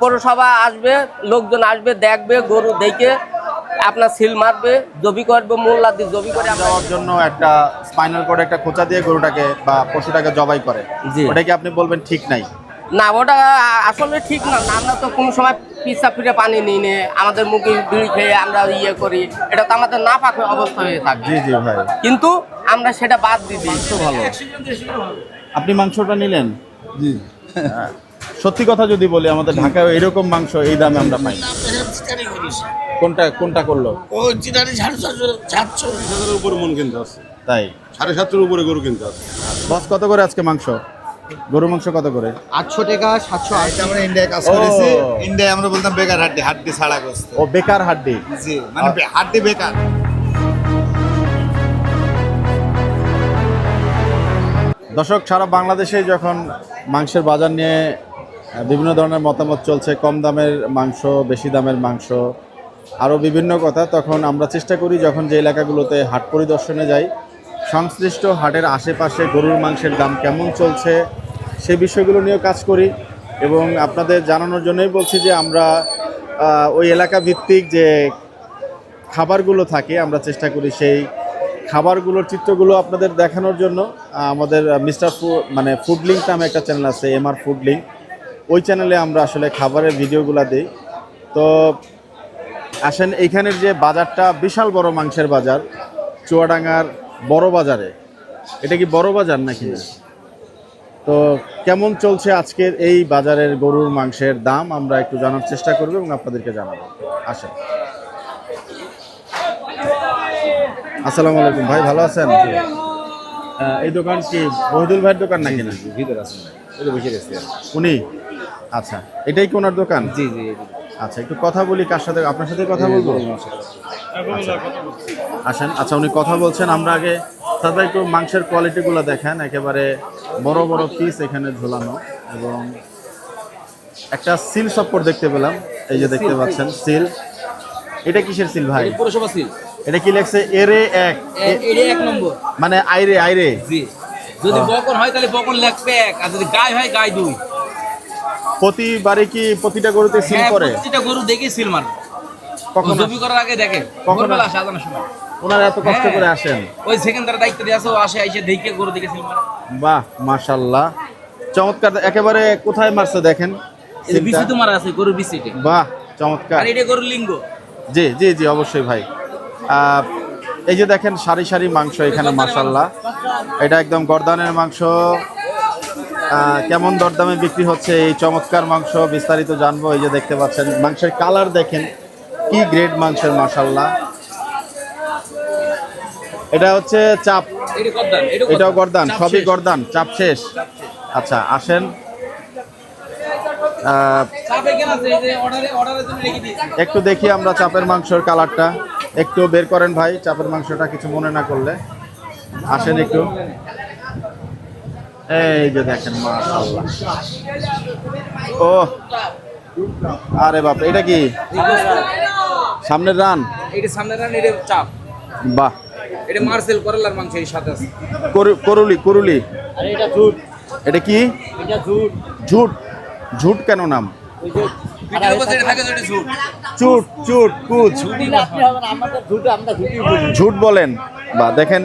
পৌরসভা আসবে, লোকজন আসবে, দেখবে, গরু দেখে আপনার সিল মারবে, জবি করবে, মোল্লা দিয়ে জবি করে যাওয়ার জন্য একটা স্পাইনাল কোর্ডে একটা খোঁচা দিয়ে গরুটাকে বা পশুটাকে জবাই করে, জি। ওটা কি আপনি বলবেন ঠিক নাই? না, ওটা আসলে ঠিক না। আমরা তো কোনো সময় পিসা ফিরে পানি নিই নে, আমাদের মুখে বিড়ি খেয়ে আমরা ইয়ে করি, এটা তো আমাদের না পাক অবস্থা হয়ে থাকে। জি জি ভাই, কিন্তু আমরা সেটা বাদ দিই। মাংস ভালো। আপনি মাংসটা নিলেন? জি। সত্যি কথা যদি বলি, আমাদের ঢাকায় এরকম মাংস এই দামে আমরা পাই না। কোনটা কোনটা করলো? ও চিটারি 750 উপরে মন কিনতে আছে, তাই 750 উপরে গরু কিনতে আছে। বস কত করে আজকে মাংস? গরু মাংস কত করে? 800 টাকা, 780। আমরা ইন্ডিয়ায় কাজ করেছি। ইন্ডিয়ায় আমরা বলতাম বেকার হাড্ডি, হাড্ডি ছাড়া গোস্ত। ও বেকার হাড্ডি। জি, মানে হাড্ডি বেকার। দর্শক, সারা বাংলাদেশে যখন মাংসের বাজার নিয়ে বিভিন্ন ধরনের মতামত চলছে, কম দামের মাংস, বেশি দামের মাংস, আরও বিভিন্ন কথা, তখন আমরা চেষ্টা করি যখন যে এলাকাগুলোতে হাট পরিদর্শনে যাই, সংশ্লিষ্ট হাটের আশেপাশে গরুর মাংসের দাম কেমন চলছে সে বিষয়গুলো নিয়েও কাজ করি। এবং আপনাদের জানানোর জন্যই বলছি যে আমরা ওই এলাকা ভিত্তিক যে খাবারগুলো থাকে, আমরা চেষ্টা করি সেই খাবারগুলোর চিত্রগুলো আপনাদের দেখানোর জন্য। আমাদের মিস্টার ফুড লিঙ্ক নামে একটা চ্যানেল আছে, এমআর ফুড লিঙ্ক, ওই চ্যানেলে আমরা আসলে খাবারের ভিডিওগুলো দিই। তো আসেন, এইখানের যে বাজারটা বিশাল বড় মাংসের বাজার, চুয়াডাঙ্গার বড় বাজারে। এটা কি বড় বাজার নাকি না? তো কেমন চলছে আজকের এই বাজারের গরুর মাংসের দাম আমরা একটু জানার চেষ্টা করব এবং আপনাদেরকে জানাবো। আসেন। আসসালামু আলাইকুম ভাই, ভালো আছেন? এই দোকান কি বহিদুল ভাইয়ের দোকান নাকি না? ভিতরে আছে, এটা বসে গেছে। উনি? আচ্ছা, এটাই কি ওনার দোকান? জি জি। আচ্ছা, একটু কথা বলি। কার সাথে? আপনার সাথে কথা বলবো? আসেন। আচ্ছা, উনি কথা বলছেন। আমরা আগে তারপর একটু মাংসের কোয়ালিটিগুলো দেখেন। একেবারে বড় বড় পিস এখানে ঝোলানো, এবং একটা সিল সপ্পর দেখতে পেলাম। এই যে দেখতে পাচ্ছেন সিল। এটা কিসের সিল ভাই? পৌরসভা সিল। এটা কি লেখছে? এরে এক, এর 1 নম্বর। মানে আইরে আইরে। জি, যদি বকন হয় তাহলে বকন লেখবে 1, আর যদি গায় হয় গায় 2। প্রতিবারে কি প্রতিটা গরুতে সিল করে? প্রতিটা গরু দেখে সিল মারবে। কখন জবি করার আগে দেখে, কখন ভোরবেলা সাজানোর সময়। ওনারা এত কষ্ট করে আসেন? ওই সেকেন্ডার দায়িত্ব দিয়ে আছে, ও আসে এসে দেখে গরু দেখে সিল মারে। বাহ, মাশাআল্লাহ, চমৎকার। একেবারে কোথায় মারছে দেখেন, এই বিসি তো মারা আছে, গরুর বিসিতে। বাহ, চমৎকার। আর এটা গরুর লিঙ্গ। জি জি জি, অবশ্যই ভাই। এই যে দেখেন সারি সারি মাংস এখানে, মাশাআল্লাহ। এটা একদম গর্দানের মাংস। কেমন দরদামে বিক্রি হচ্ছে এই চমৎকার মাংস বিস্তারিত জানবো। এই যে দেখতে পাচ্ছেন মাংসের কালার দেখেন, কি গ্রেড মাংসের, মাশাআল্লাহ। এটা হচ্ছে চাপ, এটা গর্দান, এটাও গর্দান, সবই গর্দান, চাপ শেষ। আচ্ছা, আসেন। চাপে কেন আছে? এই যে অর্ডারের জন্য লিখে দিয়েছি। একটু দেখি আমরা চাপের মাংসের কালারটা, একটু বের করেন ভাই চাপের মাংসটা, কিছু মনে না করলে। আসেন একটু। এই যে দেখেন, মাশাআল্লাহ। ও আরে বাপ, এটা কি সামনের রান? এটা সামনে রান, এটা চাপ। বাহ, এটা মার্সেল করলার মাংস এর সাথে আছে। করুলি করুলি। আর এটা ঝুট। এটা কি? এটা ঝুট। ঝুট? ঝুট কেন নাম? ওই যে ভিডিও করতে থাকে তো এটা ঝুট। চুট চুট কুচ, আপনি হবেন আমাদের ঝুট, আমরা ঝুটই বলি। ঝুট বলেন। বা দেখেন,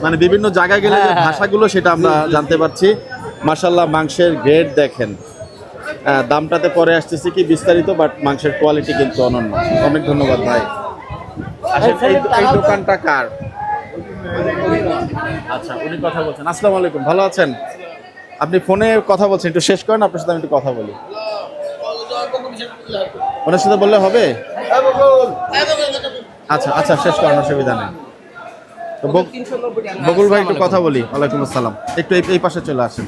মানে বিভিন্ন জায়গায় গেলে যে ভাষাগুলো সেটা আমরা জানতে পারছি। মাশাআল্লাহ, মাংসের গ্রেড দেখেন। দামটাতে পরে আসতেছি কি বিস্তারিত, বাট মাংসের কোয়ালিটি কিন্তু অনন্য। অনেক ধন্যবাদ ভাই। আসেন, এই দোকানটা কার? আচ্ছা, উনি কথা বলছেন। আসসালামু আলাইকুম, ভালো আছেন? আপনি ফোনে কথা বলছেন, একটু শেষ করেন, আপনার সাথে আমি একটু কথা বলি। ওনার সাথে বললে হবে? আচ্ছা আচ্ছা, শেষ করেন, অসুবিধা নেই। তো বকুল ভাই একটু কথা বলি। ওয়ালাইকুম আসসালাম। একটু এই পাশে চলে আসেন।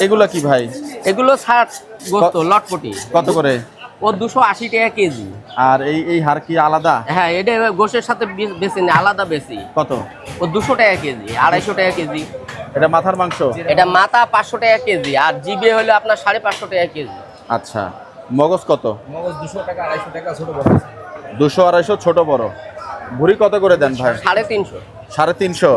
এগুলা কি ভাই? এগুলো 60 গোস্ত লটপটি। কত করে? ও 280 টাকা কেজি। আর এই হাড় কি আলাদা? হ্যাঁ, এটা গোশের সাথে বেশি না, আলাদা বেশি। কত? ও 200 টাকা কেজি, 250 টাকা কেজি। এটা মাথার মাংস? এটা মাথা 500 টাকা কেজি, আর জিবে হলো আপনার 550 টাকা কেজি। আচ্ছা, মগজ কত? মগজ 200 টাকা, 250 টাকা, ছোট বড়। 200 250 ছোট বড়। ভুঁড়ি কত করে দেন ভাই? 350। 350।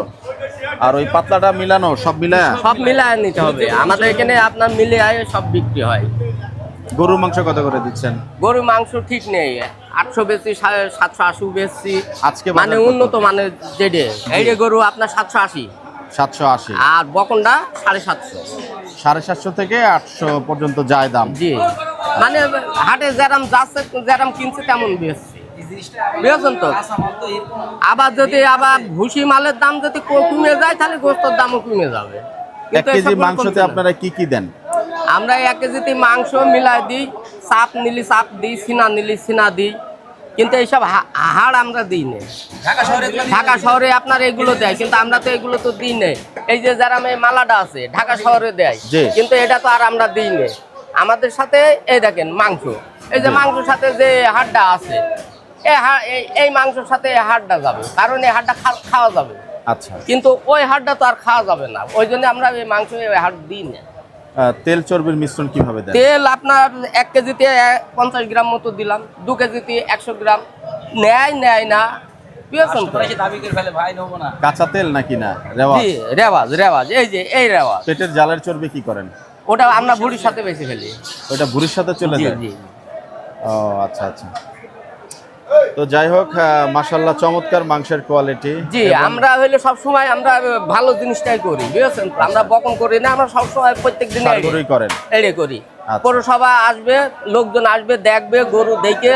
আর ওই পাতলাটা মিলানো সব মিলায়া? সব মিলায় নিতে হবে আমাদের এখানে, আপনার মিলে আয় সব বিক্রি হয়। গরুর মাংস কত করে দিচ্ছেন? গরুর মাংস ঠিক নেই, 800 বেশি, 780 বেশি, আজকে মানে বাজার কত? উন্নত মানের যেটা এই যে গরু আপনার 780, 780। আর বকনটা 750। 750 থেকে 800 পর্যন্ত যায় দাম। জি, মানে হাটে যেরম যাচ্ছে যেরম কিনছে তেমন বেচছে, বুঝেছেন তো। আবার যদি আবার ভুসি মালের দাম যদি কমে যায় তাহলে গোস্তর দামও কমে যাবে। 1 কেজি এসব মাংসতে কমছে না। আপনারা কি কি দেন? আমরা 1 কেজিতে মাংস মিলাই দিই, চাপ নিলি চাপ দিই, সিনা নিলি সিনা দিই, কিন্তু এইসব হাড় আমরা দিই না। ঢাকা শহরে আপনার এগুলো দেয়, কিন্তু আমরা তো এগুলো তো দিই না। এই যে যারা এই মালাটা আছে ঢাকা শহরে দেয়, জি। কিন্তু এটা তো আর আমরা দিই না। আমাদের সাথে এই দেখেন মাংস, এই যে মাংসের সাথে যে হাড়টা আছে, এই মাংসের সাথে এই হাড়টা যাবে, কারণ এই হাড়টা খাওয়া যাবে, আচ্ছা। কিন্তু ওই হাড়টা তো আর খাওয়া যাবে না, ওই জন্য আমরা এই মাংস ওই হাড় দিই না। তেল চর্বির মিশ্রণ কিভাবে দেন? তেল আপনার 1 কেজিতে 50 গ্রাম মতো দিলাম, 2 কেজিতে 100 গ্রাম। নেয় না, বুঝেছেন তো? দাবি করে ফেলে ভাই নেবো না। কাঁচা তেল নাকি না রেওয়াজ? জি, রেওয়াজ, এই যে এই রেওয়াজ। পেটের জালের চর্বি কি করেন? ওটা আমরা বুড়ির সাথে বেশি ফেলি। ওটা ভুঁড়ির সাথে চলে জি যায়? জি। ও আচ্ছা আচ্ছা। তো যাই হোক, মাশাআল্লাহ চমৎকার মাংসের কোয়ালিটি। জি, আমরা হইলে সব সময় আমরা ভালো জিনিসটাই করি, বুঝেছেন তো? আমরা বকন করি না, আমরা সব সময় প্রত্যেক দিন গরুই করেন? এড়ে করি। আচ্ছা। পৌরসভা আসবে, লোকজন আসবে, দেখবে, গরু দেখে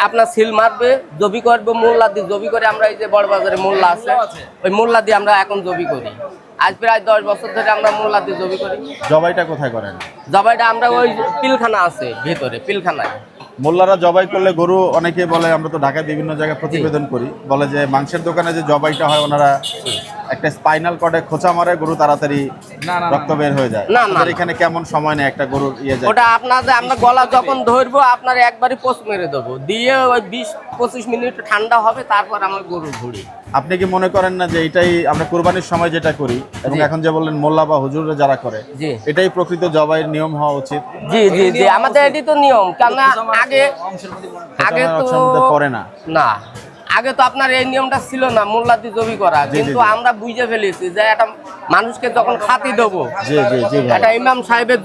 আপনার সিল মারবে, জবি করবে, মোল্লা দিয়ে জবি করে। আমরা এই যে বড় বাজারে মোল্লা আছে, ওই মোল্লা দিয়ে আমরা এখন জবি করি। আজ প্রায় 10 বছর ধরে আমরা মোল্লা দিয়ে জবি করি। জবাইটা কোথায় করেন? জবাইটা আমরা ওই পিলখানা আছে ভিতরে, পিলখানায়। মোল্লারা জবাই করলে গরু, অনেকে বলে, আমরা তো ঢাকায় বিভিন্ন জায়গায় প্রতিবেদন করি, বলে যে মাংসের দোকানে যে জবাইটা হয় ওনারা একটা স্পাইনাল কর্ডে খোঁচা মারে, গরু তাড়াতাড়ি রক্ত বের হয়ে যায়। না, না, আপনাদের এখানে কেমন সময় নেয় একটা গরুর ইয়ে যায়? ওটা আপনাদের, আমরা গলা যখন ধরবো আপনার একবারই পোষ মেরে দেবো, দিয়ে ওই 20-25 মিনিট ঠান্ডা হবে, তারপর আমার গরু ঘুরি। আপনি কি মনে করেন না যে এটাই আমরা কুরবানির সময় যেটা করি, এবং জি। এখন যে বললেন মোল্লা বা হুজুররা যারা করে, জি এটাই প্রকৃত জবাইয়ের নিয়ম হওয়া উচিত? জি জি জি, আমাদের এটি তো নিয়ম। কেননা আগে তো খোঁচা মধ্যে পড়ে না? না, আগে তো আপনার এই নিয়মটা ছিল না, মোল্লাদি জবি করা। জি, কিন্তু জি। আমরা বুঝে ফেলেছি যে একটা মানুষকে যখন খাতি দেবো, জি জি জি ভাই। একটা ইমাম সাহেবের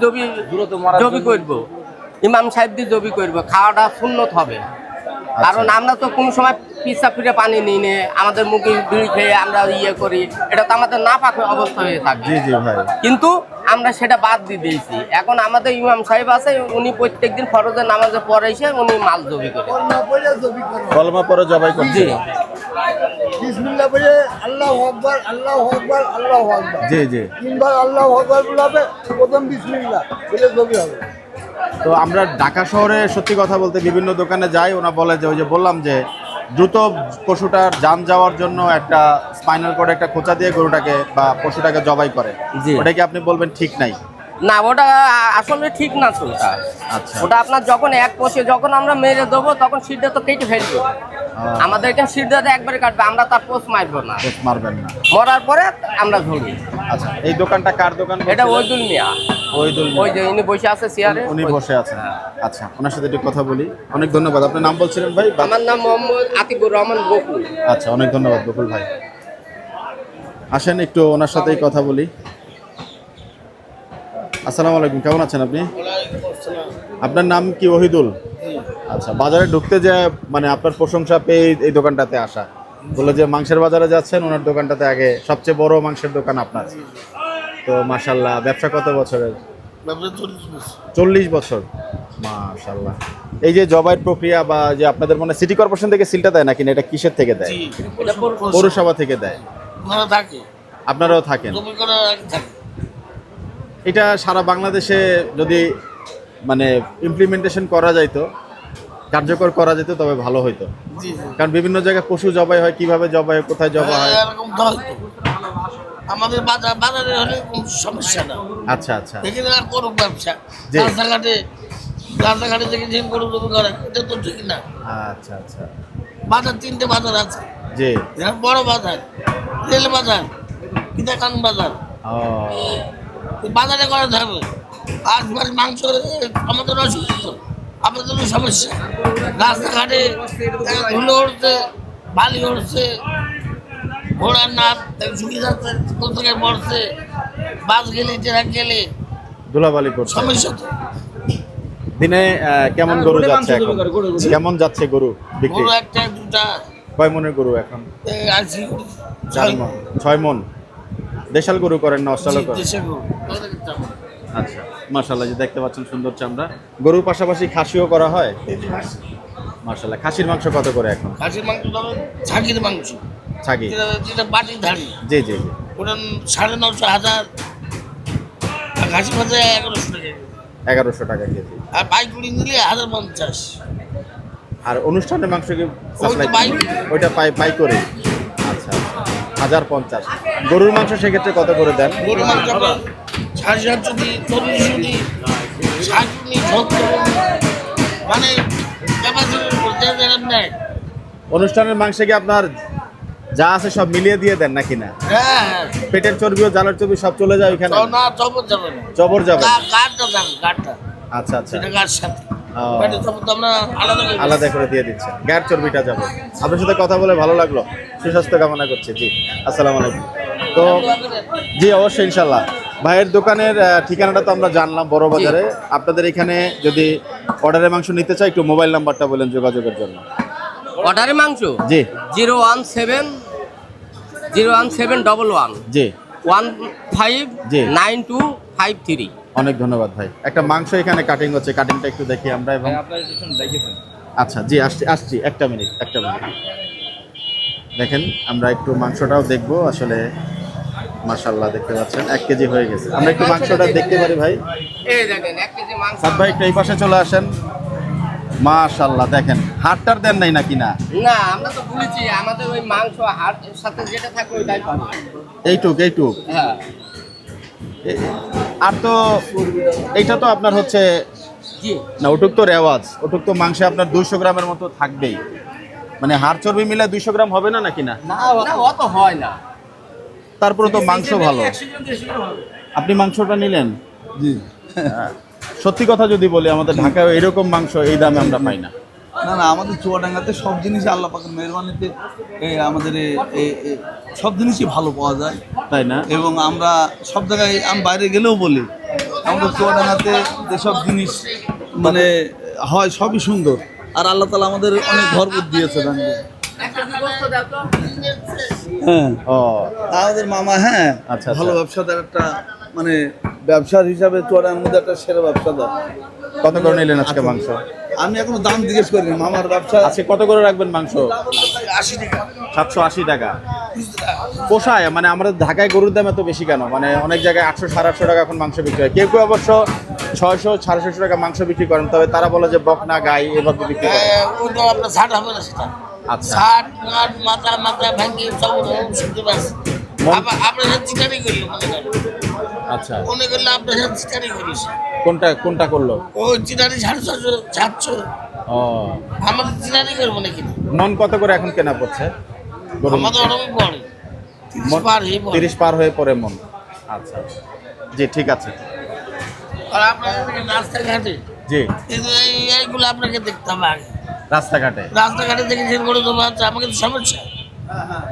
জবি করবো, ইমাম সাহেব দিয়ে জবি করবো, খাওয়াটা সুন্নত হবে। কারণ আমরা তো কোনো সময় পিসা ফিরে পানি নিই নে, আমাদের মুখে বিড়ি খেয়ে আমরা ইয়ে করি, এটা তো আমাদের না পাক অবস্থা হয়ে থাকে। জি জি ভাই। কিন্তু আমরা সেটা বাদ দিয়ে দিয়েছি। এখন আমাদের ইমাম সাহেব আছে, উনি প্রত্যেকদিন ফরজের নামাজে পরে এসে উনি মাল জবি করে। কলমা পরে জবাই করছে? জি বিসমিল্লাহ বলে আল্লাহু আকবার, আল্লাহু আকবার, আল্লাহু আকবার। জি জি। 3 বার আল্লাহু আকবার বলবে, প্রথম বিসমিল্লাহ বলে জবি হবে। তো আমরা ঢাকা শহরে সত্যি কথা বলতে বিভিন্ন দোকানে যাই, ওনা বলে যে ওই যে বললাম যে দ্রুত পশুটার যান যাওয়ার জন্য একটা স্পাইনাল কর্ডে একটা খোঁচা দিয়ে গরুটাকে বা পশুটাকে জবাই করে। জি। ওটা কি আপনি বলবেন ঠিক নাই? না, ওটা আসলে ঠিক না তো। ওটা আচ্ছা। ওটা আপনার যখন এক পোষে যখন আমরা মেরে দেবো, তখন সিটটা তো কেটে ফেলবো। আমাদের এখানে সিটটা একবারে কাটবে, আমরা তার পোষ মারবো না। পোস্ট মারবেন না? মরার পরে আমরা ধরি। আচ্ছা, এই দোকানটা কার দোকান? এটা ওইদুল মিয়া, ওইদুল ওই যে ইনি বসে আছে চেয়ারে, উনি বসে আছেন। আচ্ছা, ওনার সাথে একটু কথা বলি। অনেক ধন্যবাদ। আপনার নাম বলছিলেন ভাই? আমার নাম মোহাম্মদ আতিকুর রহমান বকুল। আচ্ছা, অনেক ধন্যবাদ বকুল ভাই। আসেন একটু ওনার সাথেই কথা বলি। আসসালামু আলাইকুম, কেমন আছেন আপনি? আপনার নাম কি? ওহিদুল। আচ্ছা, বাজারে ঢুকতে যে মানে আপনার প্রশংসা পেয়ে এই দোকানটাতে আসা, বলে যে মাংসের বাজারে যাচ্ছেন, ওনার দোকানটাতে আগে সবচেয়ে বড় মাংসের দোকান আপনার। তো মাশাআল্লাহ, ব্যবসা কত বছরের? 40 বছর। মাশাআল্লাহ। এই যে জবাইয়ের প্রক্রিয়া বা যে আপনাদের মনে সিটি কর্পোরেশন থেকে সিলটা দেয় নাকি, না এটা কিসের থেকে দেয়? এটা পৌরসভা থেকে দেয়। থাকে আপনারাও থাকেন? জমি করা থাকে। এটা সারা বাংলাদেশে যদি মানে ইমপ্লিমেন্টেশন করা যাইতো, কার্যকর করা যেত, তবে ভালো হইতো। জি জি। কারণ বিভিন্ন জায়গায় পশু জবাই হয়, কিভাবে জবাই হয়, কোথায় জবাই হয়। এরকম তো হয়তো আমাদের বাজারে হলে কোনো সমস্যা না। আচ্ছা আচ্ছা। এখানে আর করুক ব্যবসা, জি। রাস্তাঘাটে থেকে জিম করে জমি করে, এটা তো ঠিক না। আচ্ছা আচ্ছা। বাজার 3টে বাজার আছে, জি। যেমন বড় বাজার, রেল বাজার, কিতাকান বাজার। ও এই বাজারে করা যাবে। আর মাংস আমাদের অসুস্থ, আমাদের সমস্যা। রাস্তাঘাটে ধুলো উঠছে, বালি উঠছে, ঘোড়ার নাচ ঝুঁকি যাচ্ছে, কোথায় পড়ছে, বাস গেলে ট্রাক গেলে ধুলাবালি করছে। সমস্যা তো। দিনে কেমন গরু যাচ্ছে এখন? কেমন যাচ্ছে গরু বিক্রি? গরু একটা দুটা কয় মনের গরু এখন? আছি 6 মন। দেশাল গরু করেন না অস্ট্রালো করেন? দেশে গরু। আচ্ছা, মাশাআল্লাহ, যে দেখতে পাচ্ছেন সুন্দর চামড়া। গরুর পাশাপাশি খাসিও করা হয়? মাশাআল্লাহ। খাসির মাংস কত করে এখন? খাসির মাংস ধরো ছাগির মাংস, ছাগি? যেটা বাটির ধারি, জি জি জি। ওটা 950 1000, আর খাসি ভাজা 1100 টাকা, 1100 টাকা কেজি। আর পাইকুড়ি নিলে 1050। আর অনুষ্ঠানের মাংস কি সাপ্লাই? পাই। ওইটা পাই করে। আচ্ছা আচ্ছা, 1050। গরুর মাংস সেক্ষেত্রে কত করে দেন? গরুর মাংস 750 দিই, 40 দিই, 60 দিই, 70, মানে ক্যাপাসিটির উপর যে যেরকম নেয়। অনুষ্ঠানের মাংসে কি আপনার যা আছে সব মিলিয়ে দিয়ে দেন নাকি না? হ্যাঁ, পেটের চর্বি ও জালের চর্বি সব চলে যায় ওইখানে? না জবর যাবে না, জবর যাবে? গাড়টা যাবে, গাড়টা, আচ্ছা আচ্ছা, সেটা গাড় সাথে ও, পেটের জবর তো আমরা আলাদা করে দিই। আলাদা করে দিয়ে দিচ্ছেন, গায়ের চর্বিটা যাবে। আপনার সাথে কথা বলে ভালো লাগলো, সুস্বাস্থ্য কামনা করছি। জি, আসসালামু আলাইকুম। তো জি অবশ্যই ইনশাল্লাহ। ভাইয়ের দোকানের ঠিকানাটা তো আমরা জানলাম, বড় বাজারে। আপনাদের এখানে যদি অর্ডারের মাংস নিতে চাই, একটু মোবাইল নাম্বারটা বলেন যোগাযোগের জন্য। অর্ডারের মাংস জি 01711 জি 159253। অনেক ধন্যবাদ ভাই। একটা মাংস এখানে কাটিং হচ্ছে, কাটিংটা একটু দেখি আমরা। এবং আচ্ছা জি, আসছি, একটা মিনিট। দেখেন আমরা একটু মাংসটাও দেখবো। আসলে মাশাআল্লাহ, দেখতে পাচ্ছেন 1 কেজি হয়ে গেছে। আমরা একটু মাংসটা দেখতে পারি ভাই? এই দেখেন 1 কেজি মাংস। সাদ ভাই একটু এই পাশে চলে আসেন। মাশাআল্লাহ, দেখেন হাড়টার দেন নাই নাকি? না, না আমরা তো বলেছি আমাদের ওই মাংস হাড়ের সাথে যেটা থাকে ওইটাই পাবো। এইটুক। হ্যাঁ, আর তো এইটা তো আপনার হচ্ছে জি না, ওটুক তো রেওয়াজ। ওটুক তো মাংসে আপনার 200 গ্রামের মতো থাকবেই। মানে হাড় চর্বি মিলে 200 গ্রাম হবে না নাকি? না, না অত হয় না। তারপরে তো মাংস ভালো। আপনি মাংসটা নিলেন? জি। সত্যি কথা যদি বলি, আমাদের ঢাকায় এরকম মাংস এই দামে আমরা পাই না। না আমাদের চুয়াডাঙ্গাতে সব জিনিসই আল্লাহ পাকের মেহরবানিতে আমাদের সব জিনিসই ভালো পাওয়া যায়, তাই না? এবং আমরা সব জায়গায়, আমি বাইরে গেলেও বলি আমাদের চুয়াডাঙ্গাতে যেসব জিনিস মানে হয় সবই সুন্দর। আর আল্লাহ তাআলা আমাদের অনেক ভরপুর দিয়েছে। হ্যাঁ, ও আমাদের মামা, হ্যাঁ আচ্ছা, ভালো আচ্ছা। ব্যবসাদার, একটা মানে ব্যবসার হিসাবে চুয়াডাঙ্গার মধ্যে একটা সেরা ব্যবসাদার। কত করে নিলেন আজকে মাংস? আমি এখনো দাম জিজ্ঞেস করিনি, মামার ব্যবসা। আজকে কত করে রাখবেন মাংস? 80 টাকা। 780 টাকা পোষায়? মানে আমাদের ঢাকায় গরুর দাম এত বেশি কেন? মানে অনেক জায়গায় 800 850 টাকা এখন মাংস বিক্রি হয়। কেউ কেউ অবশ্য 600 650 টাকা মাংস বিক্রি করেন, তবে তারা বলে যে বকনা গাই এভাবে বিক্রি করে। ওইটা আপনার 60 হবে না, সেটা আচ্ছা, 60 মাথা ভাঙিয়ে সব শুনতে পাচ্ছি। আপনার সাথে চিটারি করলো মনে করেন, আচ্ছা। মনে করলে আপনার সাথে চিটারি করিস, কোনটা করলো? ওই চিটারি 650 700, ও, আমাদের চিটারি করবো নাকি? মন কত করে এখন কেনা পড়ছে গরু? আমাদের অনেক পড়ে 30 পার হয়ে পড়ে। 30 পার হয়ে পড়ে মন। আচ্ছা জি, ঠিক আছে। আর আপনার রাস্তাঘাটে জি, এইগুলো আপনাকে দেখতে হবে আগে। রাস্তাঘাটে দেখেছেন গরু জমা আছে, আমাকে তো সমস্যা।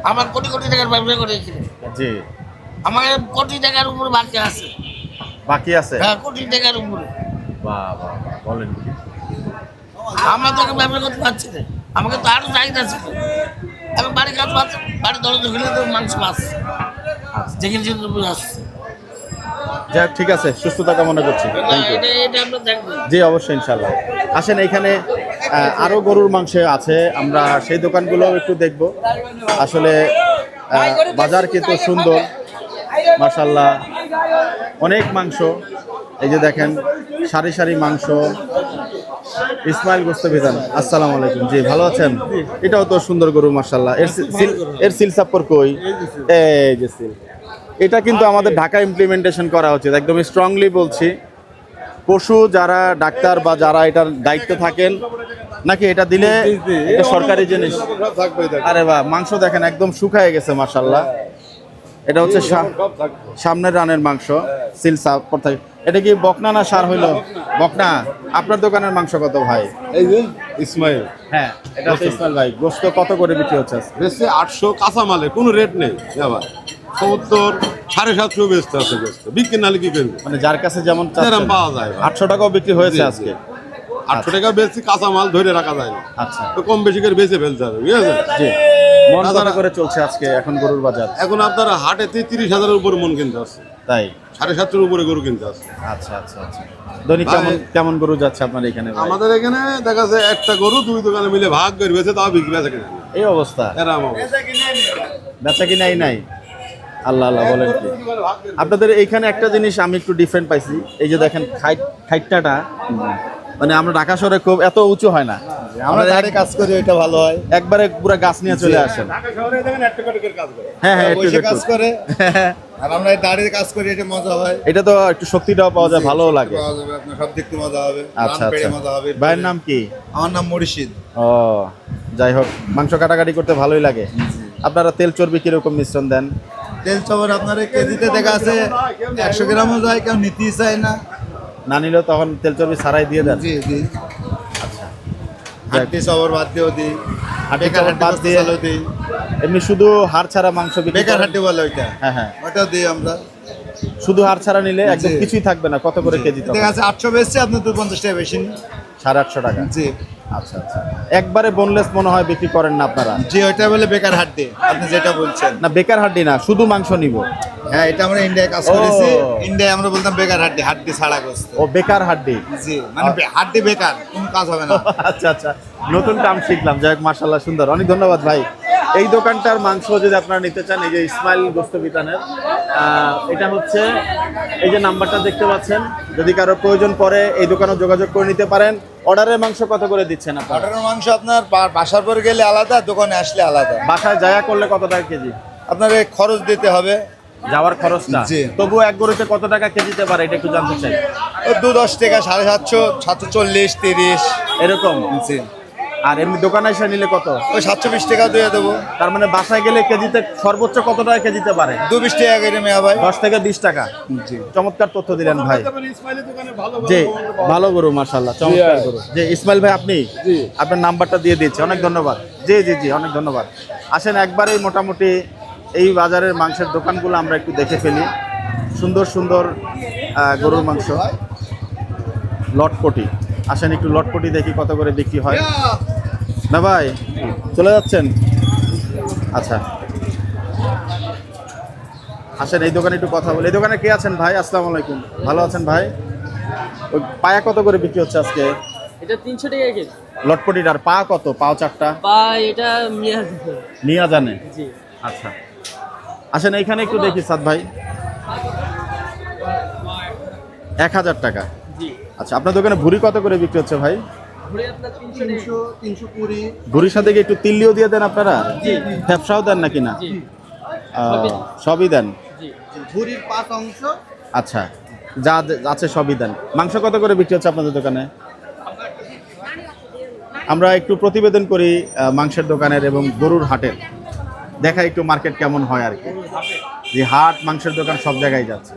আমার কোটি কোটি টাকার ব্যবসা করে এখানে, জি, আমার কোটি টাকার উপরে বাকি আছে। বাকি আছে? হ্যাঁ, কোটি টাকার উপরে। বাহ বাহ বাহ, বলেন কি? আমরা তোকে ব্যবসা করতে পারছি না, আমাকে তো আরো চাহিদা ছিল। আমি বাড়ি কাজ পাচ্ছি, বাড়ি দরজা খুলে তো মাংস পাচ্ছি, আচ্ছা, যেখানে যেখানে আসছে। যাক, ঠিক আছে, সুস্থতা কামনা করছি। Thank you. এটা আমরা দেখবো। জি অবশ্যই, ইনশাল্লাহ। আসেন, এখানে আরো গরুর মাংস আছে, আমরা সেই দোকানগুলো একটু দেখব। আসলে বাজার কিন্তু সুন্দর, মাশাআল্লাহ, অনেক মাংস। এই যে দেখেন সারি সারি মাংস। ইসমাইল গোস্ত বিধান, আসসালামু আলাইকুম। জি, ভালো আছেন? এটাও তো সুন্দর গরু, মাশাআল্লাহ। এর সিল সাপ্পর কই? এই যে সিল। এটা কিন্তু আমাদের ঢাকা ইমপ্লিমেন্টেশন করা উচিত, একদম স্ট্রংলি বলছি। পশু যারা ডাক্তার বা যারা এটার দায়িত্বে থাকেন, নাকি এটা দিলে এটা সরকারি জিনিস। আরে বাহ, মাংস দেখেন একদম শুকায় গেছে, মাশাআল্লাহ। এটা হচ্ছে সামনের রানের মাংস, সিল সাপ্পর থাকে। এটা কি বকনা না সার হইলো? বকনা। আপনার দোকানের মাংস কত ভাই? এই যে ইসমাইল হ্যাঁ, এটা হচ্ছে ইসমাইল ভাই। গোস্ত কত করে বিক্রি হচ্ছে আজকে? বেচছে 800, কাঁচা মালে কোনো রেট নেই আবার 70, 750 বেচতে আছে গোস্ত। বিক্রি নালে কি করবে, মানে যার কাছে যেমন যেরকম পাওয়া যায়। 800 টাকাও বিক্রি হয়েছে জি, জি। আজকে। 800 টাকা বেচছি, কাঁচা মাল ধরে রাখা যায় না, আচ্ছা তো কম বেশি করে বেচে ফেলতে হবে, বুঝেছেন? জি। মন কত করে চলছে আজকে এখন গরুর বাজার? এখন আপনার হাটে 30,000-এর উপরে মন কিনতে আছে, তাই? 750-এর উপরে গরু কিনতে আছে। আচ্ছা আচ্ছা আচ্ছা। দৈনিক কেমন কেমন গরু যাচ্ছে আপনার এখানে ভাই? আমাদের এখানে দেখা যায় একটা গরু 2 দোকানে মিলে ভাগ করে বেচে, তাও বিক্রি বেচা কিনে এই অবস্থা, এরকম অবস্থা। বেচা কিনাই নাই। আল্লাহ আল্লাহ বলেন কি। আপনাদের এইখানে একটা জিনিস আমি একটু ডিফারেন্ট পাইছি, এই যে দেখেন খাইটটাটা, মানে আমরা ঢাকা শহরে খুব এত উঁচু হয় না, আমরা ধারে কাজ করি, এটা ভালো হয়। একবারে পুরো গাছ নিয়ে চলে আসেন। ঢাকা শহরে দেখেন একটা করে কাজ করে। হ্যাঁ হ্যাঁ, একটু বসে একটু। কাজ করে আর আমরা এই দাঁড়িয়ে কাজ করি, এটা মজা হয়। এটা তো একটু শক্তিটাও পাওয়া যায়, ভালোও লাগে। পাওয়া যাবে, আপনার সব দেখতে মজা হবে, আচ্ছা রান পেড়ে আচ্ছা। মজা হবে। ভাইয়ের নাম কি? আমার নাম মুর্শিদ। ও, যাই হোক, মাংস কাটাকাটি করতে ভালোই লাগে। আপনারা তেল চর্বি কিরকম মিশ্রণ দেন? তেল চবর আপনার কেজিতে দেখা আছে 100 গ্রামও যায়, কেউ নিতেই চায় না। না নিলেও তখন তেল চর্বি ছাড়াই দিয়ে দেন? জি জি। আচ্ছা। হাড্ডি চবর বাদ দিয়েও দিই, হাড্ডি বেকার চবর হাড্ডি বাদ বাদ দিয়ে? দিয়ে দিই। এমনি শুধু হাড় ছাড়া মাংস বিক্রি বেকার করেন? হাড্ডি বলে ওইটা, হ্যাঁ হ্যাঁ। ওটাও দিই আমরা। শুধু হাড় ছাড়া নিলে একদম জি। কিছুই থাকবে না, কত করে কেজি তখন? দেখা আছে 800 বেচছে, আপনি 250 টাকা বেশি নিন। 850 টাকা? জি আচ্ছা আচ্ছা। একবারে বোনলেস মনে হয় বিক্রি করেন না আপনারা? জি, ওইটা বলে বেকার হাড্ডি, আপনি যেটা বলছেন। না, বেকার হাড্ডি না, শুধু মাংস নিব। হ্যাঁ, এটা আমরা ইন্ডিয়ায় কাজ ও। করেছি। ইন্ডিয়ায় আমরা বলতাম বেকার হাড্ডি, হাড্ডি ছাড়া গোস্ত। ও, বেকার হাড্ডি। জি, মানে হাড্ডি বেকার, কোনো কাজ হবে না। আচ্ছা আচ্ছা, নতুন টার্ম শিখলাম। যাই হোক, মাশাআল্লাহ, সুন্দর, অনেক ধন্যবাদ ভাই। এই দোকানটার মাংস যদি আপনারা নিতে চান, এই যে ইসমাইল গোস্ত বিতানের, এটা হচ্ছে এই যে নাম্বারটা দেখতে পাচ্ছেন, যদি কারো প্রয়োজন পড়ে এই দোকানে যোগাযোগ করে নিতে পারেন। অর্ডারের মাংস কত করে দিচ্ছেন আপনারা? অর্ডারের মাংস আপনার বাসার পর গেলে আলাদা, দোকানে আসলে আলাদা। বাসায় জায়গা করলে কত টাকা কেজি? আপনার এই খরচ দিতে হবে, যাওয়ার খরচটা? জি। তবুও এক গরুতে কত টাকা কেজিতে পারে, এটা একটু জানতে চাই। ওই 2-10 টাকা, 750, 740, 30 এরকম? জি। আর এমনি দোকানে এসে নিলে কত? ওই 720 টাকা দিয়ে দেবো। তার মানে বাসায় গেলে কেজিতে সর্বোচ্চ কত টাকা কেজিতে পারে? 220 টাকা করে মেয়া ভাই। 10 থেকে 20 টাকা। জি। চমৎকার তথ্য দিলেন ভাই। ইসমাইলের দোকানে ভালো জি, ভালো গরু, মাশাআল্লাহ, চমৎকার গরু। জি, ইসমাইল ভাই, আপনি আপনার নাম্বারটা দিয়ে দিয়েছি, অনেক ধন্যবাদ। জি জি জি, অনেক ধন্যবাদ। আসেন, একবারেই মোটামুটি এই বাজারের মাংসের দোকানগুলো আমরা একটু দেখে ফেলি। সুন্দর সুন্দর গরুর মাংস, লটপটি। আসেন একটু লটপটি দেখি কত করে বিক্রি হয়। না ভাই, চলে যাচ্ছেন? আচ্ছা, আসেন এই দোকানে একটু কথা বলি। এই দোকানে কে আছেন ভাই? আসসালামু আলাইকুম। ভালো আছেন ভাই? ওই পায়া কত করে বিক্রি হচ্ছে আজকে? এটা 300 টাকা কেজি। লটপটিটার পা কত? পাও চারটা? বা এটা মিয়া নিয়া জানে? জি। আচ্ছা, আসেন এইখানে একটু দেখি সাদ ভাই। 1000 টাকা? জি। আচ্ছা, আপনার দোকানে ভুড়ি কত করে বিক্রি হচ্ছে ভাই? ঘুরে আপনার 300 320। ভুড়ির সাথে কি একটু তিল্লিও দিয়ে দেন আপনারা? জি। ফ্যাপসাও দেন নাকি না? জি। সবই দেন? জি। ভুরির 5 অংশ। আচ্ছা, যা আছে সবই দেন। মাংস কত করে বিক্রি হচ্ছে আপনাদের দোকানে? আমরা একটু প্রতিবেদন করি মাংসের দোকানের এবং গরুর হাটের, দেখা একটু মার্কেট কেমন হয় আর কি। যে হাট, মাংসের দোকান সব জায়গায় যাচ্ছে।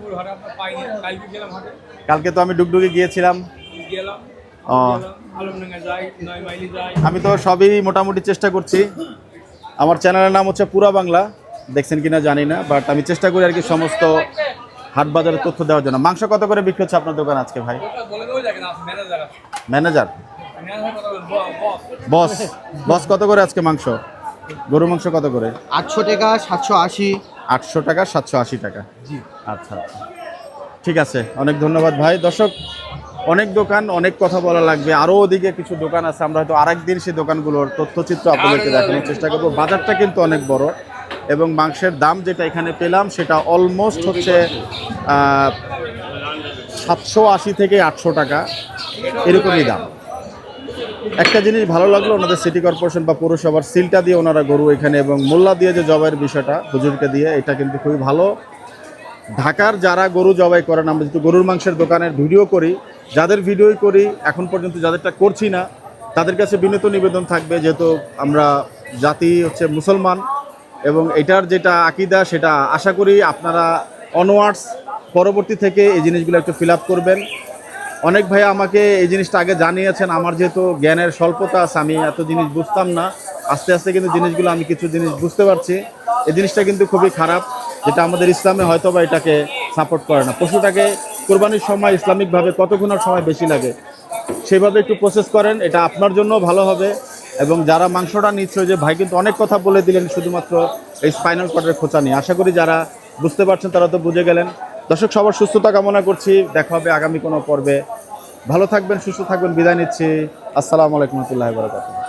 কালকে তো আমি ডুগডুগে গিয়েছিলাম। ও, আমি তো সবই মোটামুটি চেষ্টা করছি। আমার চ্যানেলের নাম হচ্ছে পুরা বাংলা, দেখছেন কিনা জানি না, বাট আমি চেষ্টা করি আর কি সমস্ত হাট বাজারের তথ্য দেওয়ার জন্য। মাংস কত করে বিক্রি হচ্ছে আপনার দোকান আজকে ভাই? ম্যানেজার? বস? বস কত করে আজকে মাংস? গরু মাংস কত করে? 800 টাকা, 780। 800 টাকা, 780 টাকা? জি। আচ্ছা আচ্ছা, ঠিক আছে, অনেক ধন্যবাদ ভাই। দর্শক, অনেক দোকান, অনেক কথা বলা লাগবে, আরও ওদিকে কিছু দোকান আছে, আমরা হয়তো আরেকদিন সেই দোকানগুলোর তথ্যচিত্র আপনাদেরকে দেখানোর চেষ্টা করবো। বাজারটা কিন্তু অনেক বড় এবং মাংসের দাম যেটা এখানে পেলাম সেটা অলমোস্ট হচ্ছে 780 থেকে 800 টাকা, এরকমই দাম। একটা জিনিস ভালো লাগলো, ওনাদের সিটি কর্পোরেশন বা পৌরসভার সিলটা দিয়ে ওনারা গরু এখানে এবং মোল্লা দিয়ে যে জবাইয়ের বিষয়টা হুজুরকে দিয়ে, এটা কিন্তু খুবই ভালো। ঢাকার যারা গরু জবাই করেন, আমরা যেহেতু গরুর মাংসের দোকানের ভিডিও করি, যাদের ভিডিওই করি এখন পর্যন্ত, যাদেরটা করছি না তাদের কাছে বিনীত নিবেদন থাকবে, যেহেতু আমরা জাতি হচ্ছে মুসলমান এবং এটার যেটা আকীদা সেটা আশা করি আপনারা অনওয়ার্ডস পরবর্তী থেকে এই জিনিসগুলো একটু ফিল আপ করবেন। অনেক ভাই আমাকে এই জিনিসটা আগে জানিয়েছেন। আমার যেহেতু জ্ঞানের স্বল্পতা আছে, আমি এত জিনিস বুঝতাম না। আস্তে আস্তে কিন্তু জিনিসগুলো আমি কিছু জিনিস বুঝতে পারছি। এই জিনিসটা কিন্তু খুবই খারাপ, যেটা আমাদের ইসলামে হয়তো বা এটাকে সাপোর্ট করে না। পশুটাকে কোরবানির সময় ইসলামিকভাবে কত গুণার সময় বেশি লাগে, সেভাবে একটু প্রসেস করেন, এটা আপনার জন্য ভালো হবে। এবং যারা মাংসটা নিচ্ছে, যে ভাই কিন্তু অনেক কথা বলে দিলেন শুধুমাত্র এই স্পাইনাল কর্ডের খোঁচা নিয়ে। আশা করি যারা বুঝতে পারছেন তারা তো বুঝে গেলেন। দর্শক, সবার সুস্থতা কামনা করছি। দেখা হবে আগামী কোনো পর্বে। ভালো থাকবেন, সুস্থ থাকবেন, বিদায় নিচ্ছি। আসসালামু আলাইকুম ওয়া রাহমাতুল্লাহি ওয়া বারাকাতুহু।